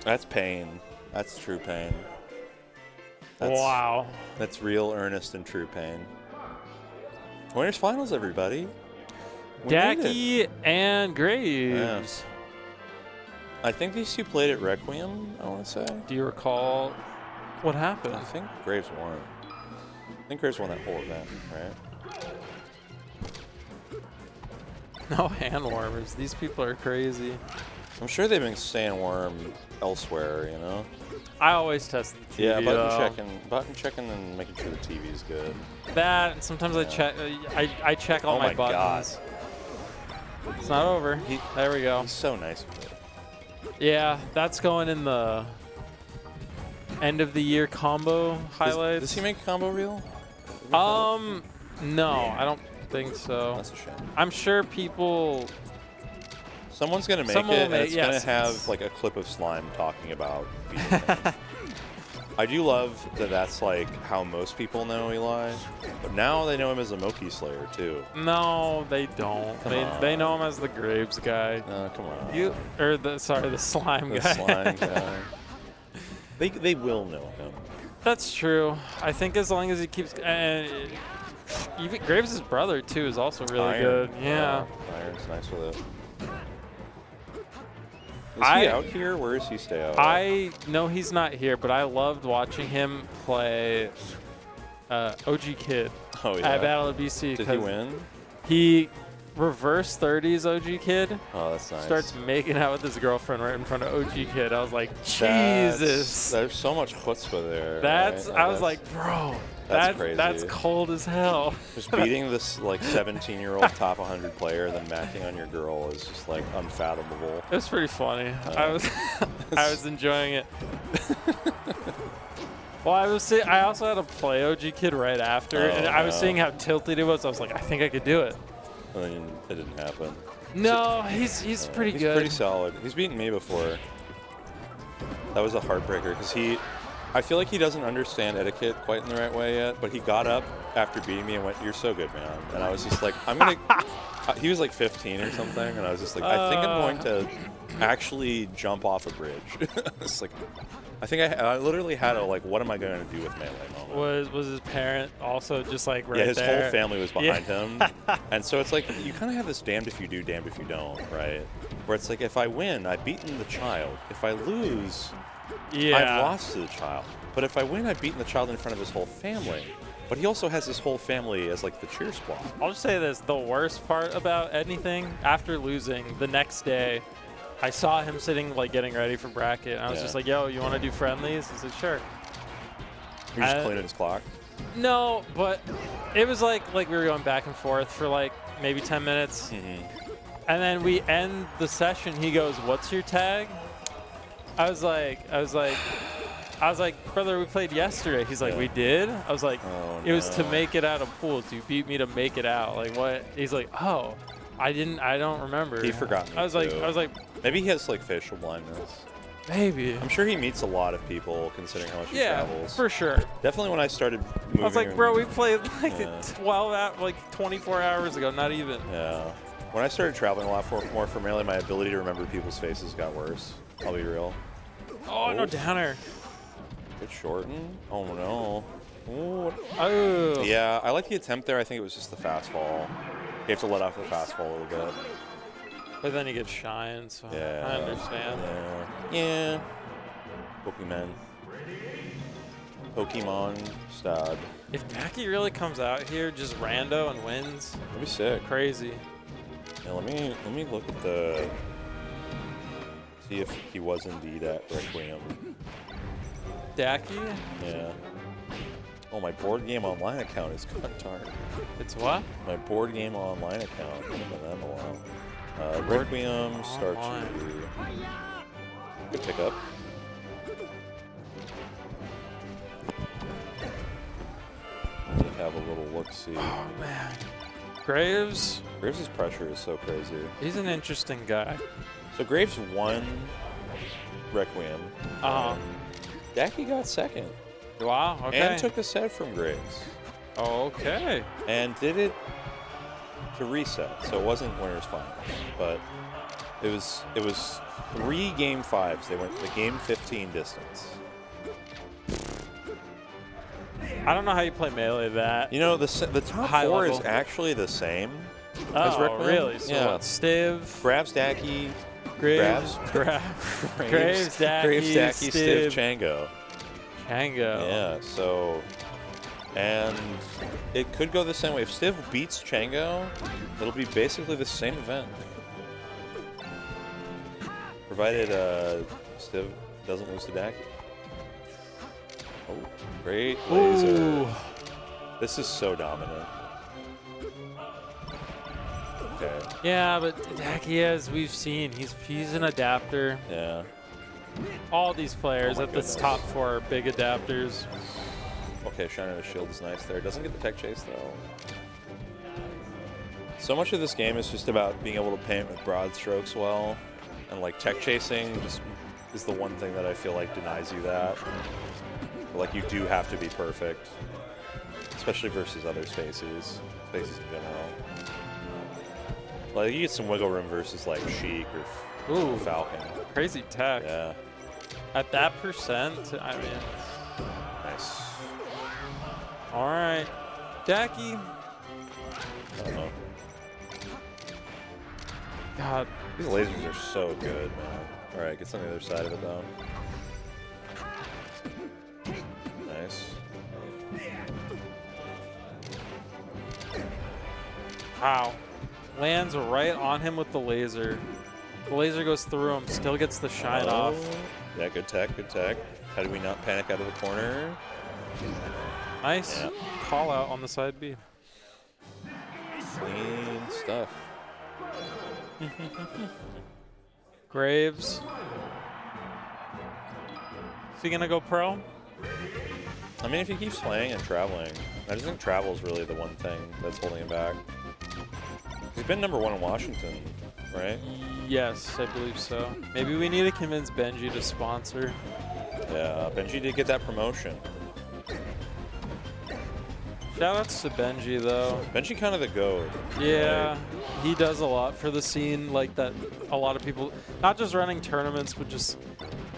That's pain. That's true pain. Wow. That's real, earnest, and true pain. Winners finals, everybody. We made it. Dacky and Graves. I think these two played at Requiem, I want to say. Do you recall what happened? I think Graves won. I think Graves won that whole event, right? No hand warmers. These people are crazy. I'm sure they've been staying warm elsewhere, you know? I always test the TV. Yeah, though. button checking and making sure the TV's good. That, and sometimes I check all my buttons. God. It's not over. There we go. He's so nice with it. Yeah, that's going in the end of the year combo highlights. Does he make a combo reel? No, I don't think so. That's a shame. I'm sure people. Someone's gonna make it, and it's gonna have like a clip of Slime talking about beating him. I do love that that's like how most people know Eli, but now they know him as a Moki Slayer too. No, they don't. They know him as the Graves guy. No, come on. The Slime the guy. Slime guy. They will know him. That's true. I think as long as he keeps. Even Graves' brother too is also really good. Yeah. Iron's nice with it. Is he out here? Where does he stay out? I know he's not here, but I loved watching him play OG Kid at Battle of BC. Did he win? He reverse 30s OG Kid. Oh, that's nice. Starts making out with his girlfriend right in front of OG Kid. I was like, Jesus. There's so much chutzpah there. I was like, bro. That's crazy. That's cold as hell. Just beating this like 17-year-old top 100 player, then macking on your girl is just like unfathomable. It was pretty funny. I was enjoying it. Well, I also had to play OG Kid right after, and I was seeing how tilted it was. I was like, I think I could do it. And then it didn't happen. No, he's pretty good. He's pretty solid. He's beaten me before. That was a heartbreaker because I feel like he doesn't understand etiquette quite in the right way yet, but he got up after beating me and went, "You're so good, man." And I was just like, I'm going to... he was like 15 or something, and I was just like, I think I'm going to actually jump off a bridge. It's like, I think I literally had a, like, what am I going to do with melee moment. Was his parent also just like right there? Yeah, his there? whole family was behind him. And so it's like, you kind of have this damned if you do, damned if you don't, right? Where it's like, if I win, I've beaten the child. If I lose... Yeah. I've lost to the child. But if I win, I've beaten the child in front of his whole family. But he also has his whole family as like the cheer squad. I'll just say this, the worst part about anything, after losing, the next day, I saw him sitting like getting ready for bracket. And I was just like, yo, you want to do friendlies? He's like, sure. You're just cleaning his clock? No, but it was like we were going back and forth for like maybe 10 minutes. Mm-hmm. And then we end the session. He goes, what's your tag? I was like, brother, we played yesterday. He's like, we did? I was like, it was to make it out of pools. You beat me to make it out. Like, what? He's like, oh, I don't remember. He forgot me I was like, maybe he has like facial blindness. Maybe. I'm sure he meets a lot of people considering how much he travels. For sure. Definitely when I started moving. I was like, bro, we played like 24 hours ago, not even. Yeah. When I started traveling a lot more for Melee, my ability to remember people's faces got worse. I'll be real. Oh, no downer. Good shorten. Oh, no. Ooh. Oh. Yeah, I like the attempt there. I think it was just the fast fall. You have to let off the fast fall a little bit. But then he gets shine, so I understand. Yeah. Pokemon stud. If Dacky really comes out here just rando and wins, that'd be sick. Crazy. Yeah, let me look at the... See if he was indeed at Requiem. Dacky? Yeah. Oh, my board game online account is darn. It's what? My board game online account. I haven't done that in a while. Requiem, Start Tree. Good pickup. Just have a little look-see. Oh, man. Graves' pressure is so crazy. He's an interesting guy. So Graves won Requiem. Dacky got second. Wow, okay. And took a set from Graves. Okay. And did it to reset, so it wasn't winners finals. But It was 3 game 5s. They went the game 15 distance. I don't know how you play melee that. You know, the top High 4 level. is actually the same as Oh, Rickman. really? So yeah. what, Stiv, Graves, Dacky, Graves, Graves, Dacky, Stiv, Chango. Chango. Yeah, so... And it could go the same way. If Stiv beats Chango, it'll be basically the same event. Provided Stiv doesn't lose to Dacky. Oh, great laser. Ooh. This is so dominant. Okay. Yeah, but Dacky, as we've seen, he's an adapter. Yeah. All these players Oh my at this goodness. top 4 are big adapters. Okay, shining the shield is nice there. Doesn't get the tech chase though. So much of this game is just about being able to paint with broad strokes well, and like tech chasing just is the one thing that I feel like denies you that. Like you do have to be perfect, especially versus other spaces in general. Like you get some wiggle room versus like Sheik or Ooh, Falcon. crazy tech. Yeah, At that percent, I mean, nice. all right. Dacky, I don't know. God, These lasers are so good, man. All right, get on the other side of it though. Nice. wow. Lands right on him with the laser. The laser goes through him, still gets the shine off. Yeah, good tech, good tech. How did we not panic out of the corner? Nice Yeah. call out on the side B. Clean stuff. Graves. Is he gonna go pro? I mean, if he keeps playing and traveling, I just think travel is really the one thing that's holding him back. He's been #1 in Washington, right? Yes, I believe so. Maybe we need to convince Benji to sponsor. Yeah, Benji did get that promotion. Shoutouts to Benji though. Benji kind of the GOAT. Yeah, he does a lot for the scene, like that a lot of people, not just running tournaments, but just,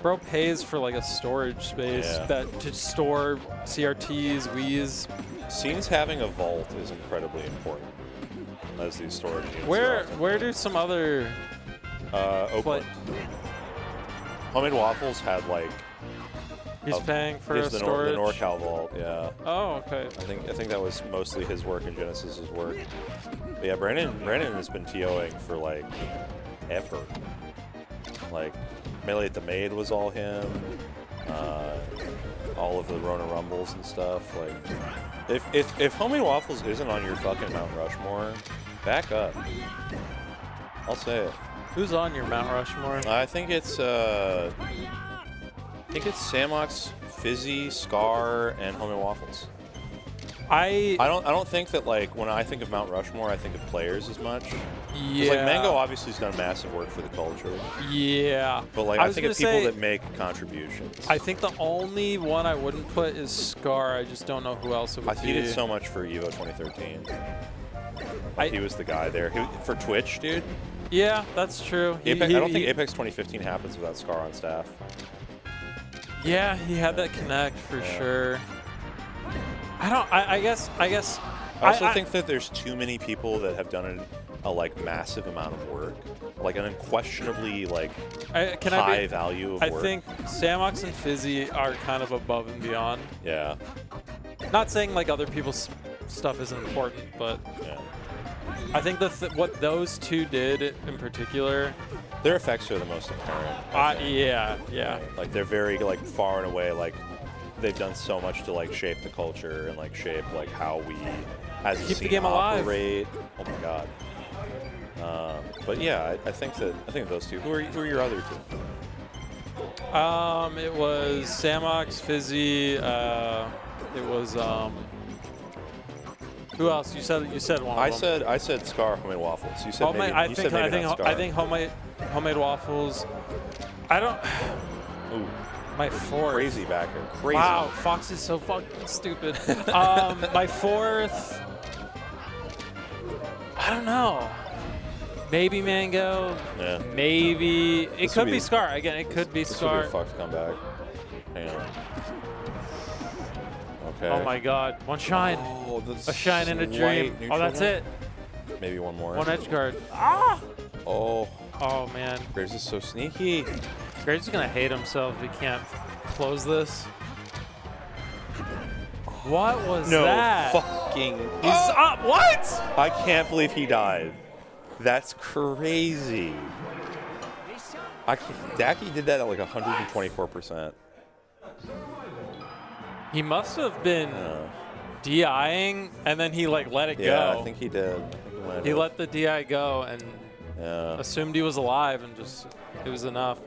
bro pays for like a storage space Yeah. that to store CRTs, Wii's. Scenes having a vault is incredibly important as these storage units. Where do some other Oakland. Homemade Waffles had like he's paying for a the storage? NorCal vault, yeah. Oh, okay. I think that was mostly his work and Genesis's work. But yeah, Brandon has been TOing for like ever. Like Melee at the Maid was all him. All of the Rona Rumbles and stuff. Like if Homemade Waffles isn't on your fucking Mount Rushmore, back up. I'll say it. Who's on your Mount Rushmore? I think it's Samox, Fizzy, Scar, and Homemade Waffles. I don't think that like when I think of Mount Rushmore, I think of players as much. 'Cause, Yeah. like Mango obviously has done massive work for the culture, Yeah. but like I I was think of gonna people say- that make contributions. I think the only one I wouldn't put is Scar. I just don't know who else it would be. He did so much for Evo 2013. I- He was the guy there. For Twitch, dude. Yeah, that's true. I don't think Apex 2015 happens without Scar on staff. Yeah, he had that connect for sure. I guess. I also think that there's too many people that have done a like massive amount of work, like an unquestionably like high value of I work. think Samox and Fizzy are kind of above and beyond. Yeah. Not saying like other people's stuff isn't important, but Yeah. I think what those two did in particular. Their effects are the most apparent. Yeah. Like they're very like far and away like they've done so much to like shape the culture and like shape like how we as a Keep the scene game alive. operate. Oh my god. But yeah, I think those two. Who are your other two? It was Samox, Fizzy. It was who else? You said one. I of them. said Scar, Homemade Waffles. You said Homemade, maybe, I think homemade waffles. I don't. Ooh, My fourth. crazy backer. Crazy. Wow, Fox is so fucking stupid. My fourth. I don't know. Maybe Mango. Yeah. Maybe it This could would be be- Scar. Again, it could be This would be a Scar. fucked comeback. Hang on. Okay. Oh my God! One shine. Oh, A shine and a dream. slight Oh, that's neutral. it. Maybe one more. One edge guard. Ah! Oh, Oh man. Graves is so sneaky. Graves is gonna hate himself if he can't close this. What was No that? fucking. He's up. What? I can't believe he died. That's crazy. Dacky did that at like 124%. He must have been DIing, and then he like let it Yeah, go. I think he did. He let the DI go and Yeah. assumed he was alive, and just it was enough.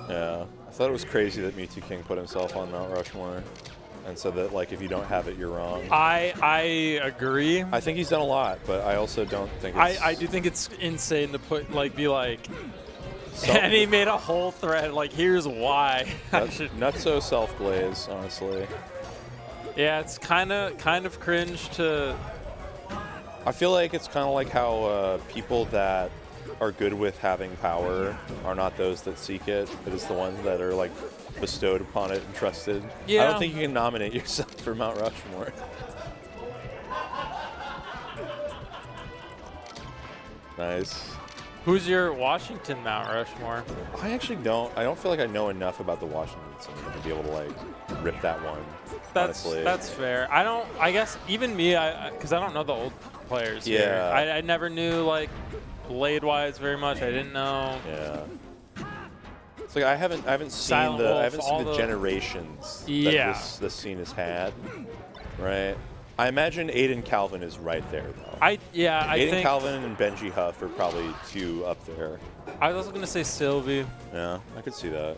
Yeah. I thought it was crazy that Mewtwo King put himself on Mount Rushmore, and said that like if you don't have it, you're wrong. I agree. I think he's done a lot, but I also don't think it's... I do think it's insane to put be like. And he made a whole thread like, here's why. Not so self-glaze, honestly. Yeah, it's kind of cringe to. I feel like it's kind of like how people that are good with having power are not those that seek it, but it's the ones that are like bestowed upon it and trusted. Yeah. I don't think you can nominate yourself for Mount Rushmore. Nice. Who's your Washington Mount Rushmore? I actually don't. I don't feel like I know enough about the Washington team to be able to like rip that one. Honestly. That's fair. I guess even me, because I don't know the old players. Yeah. Here. I never knew like blade wise very much. I didn't know. Yeah. It's like I haven't seen Silent Wolf, the generations Yeah. that this scene has had. Right. I imagine Aiden Calvin is right there though. I Aiden think Calvin and Benji Huff are probably two up there. I was also gonna say Sylvie. Yeah, I could see that.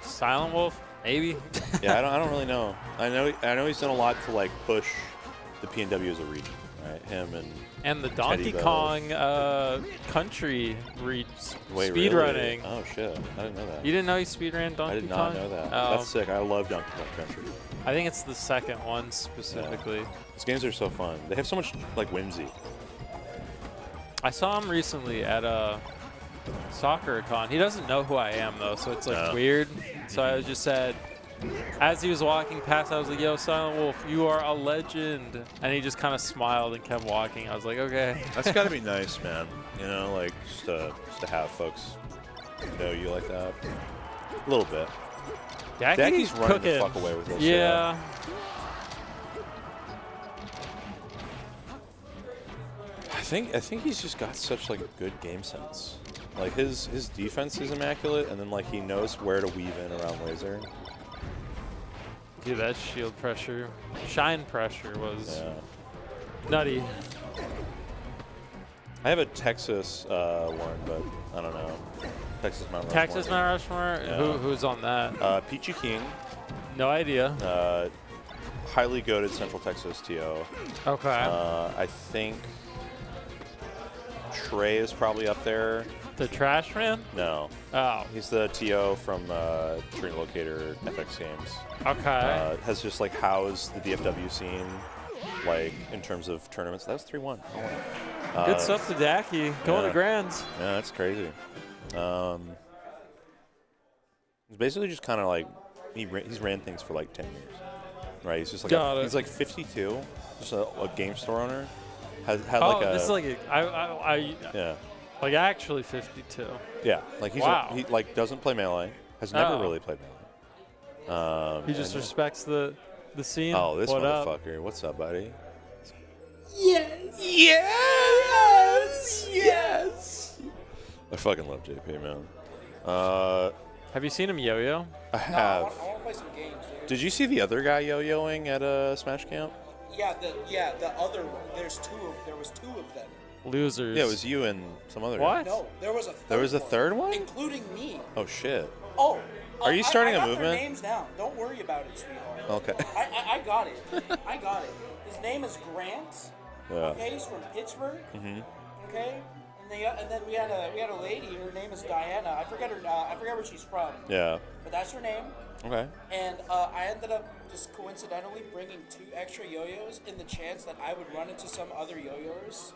Silent Wolf, maybe. Yeah, I don't really know. I know he's done a lot to like push the PNW as a region, right? Him and the Donkey Teddy Kong country Wait, speed really? running. Oh shit, I didn't know that. You didn't know he speedran Donkey Kong? I did not know that. Oh. That's sick. I love Donkey Kong Country. I think it's the second one specifically. Yeah. These games are so fun. They have so much like whimsy. I saw him recently at a SoccerCon. He doesn't know who I am though, so it's like weird. So I just said, as he was walking past, I was like, "Yo, Silent Wolf, you are a legend," and he just kind of smiled and kept walking. I was like, "Okay." That's got to be nice, man. You know, like just to have folks know you like that. A little bit. Dacky's running cooking. the fuck away with this. Yeah. I think he's just got such like a good game sense. Like his defense is immaculate, and then like he knows where to weave in around laser. Dude, that shield pressure, shine pressure was nutty. I have a Texas one, but I don't know. Texas Mount Rushmore. Texas Mount Rushmore? Yeah. Who's on that? Peachy King. No idea. Highly goated Central Texas TO. Okay. I think Trey is probably up there. The Trash Man? No. Oh. He's the TO from Train Locator FX Games. Okay. Has just like housed the DFW scene, like in terms of tournaments. That was 3-1. Good stuff to Dacky. Going to Grands. Yeah, that's crazy. It's basically just kind of like he's ran things for like 10 years, right? He's just like he's like 52, just a game store owner. Had like a this is like yeah, like actually 52. Yeah, like he like doesn't play Melee. Has never really played Melee. He just respects the scene. Oh, this what motherfucker! Up? What's up, buddy? Yes. Yes! Yes! I fucking love JP, man. Have you seen him yo-yo? I have. I want to play some games, dude. Did you see the other guy yo-yoing at Smash Camp? Yeah, the other one. There was two of them. Losers. Yeah, it was you and some other What? guy. No, there was a third There was a one, third one? including me. Oh, shit. Oh. Are you starting I a got movement? Their names down. Don't worry about it, sweetheart. Okay. I got it. I got it. His name is Grant. Yeah. Okay, he's from Pittsburgh. Mm-hmm. Okay, and then we had a lady. Her name is Diana. I forget where she's from. Yeah. But that's her name. Okay. And I ended up just coincidentally bringing 2 extra yo-yos in the chance that I would run into some other yo-yos.